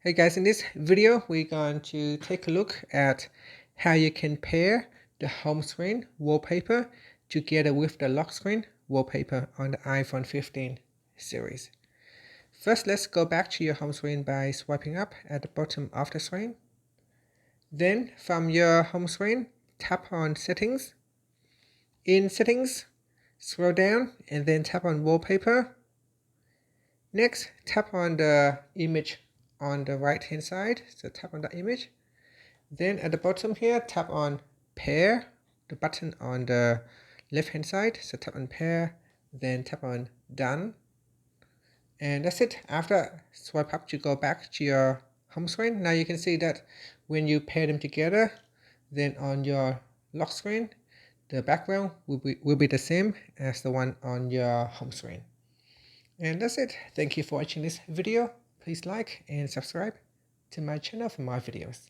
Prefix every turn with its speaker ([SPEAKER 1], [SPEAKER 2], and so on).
[SPEAKER 1] Hey guys, in this video we're going to take a look at how you can pair the home screen wallpaper together with the lock screen wallpaper on the iPhone 15 series. First, let's go back to your home screen by swiping up at the bottom of the screen. Then from your home screen, tap on Settings. In Settings, scroll down and then tap on Wallpaper. Next, tap on the image on the right hand side, so tap on the image. Then at the bottom here, tap on Pair, the button on the left hand side, so tap on Pair, then tap on Done. And that's it. After swipe up to go back to your home screen, now you can see that when you pair them together, then on your lock screen, the background will be the same as the one on your home screen. And that's it. Thank you for watching this video. Please like and subscribe to my channel for more videos.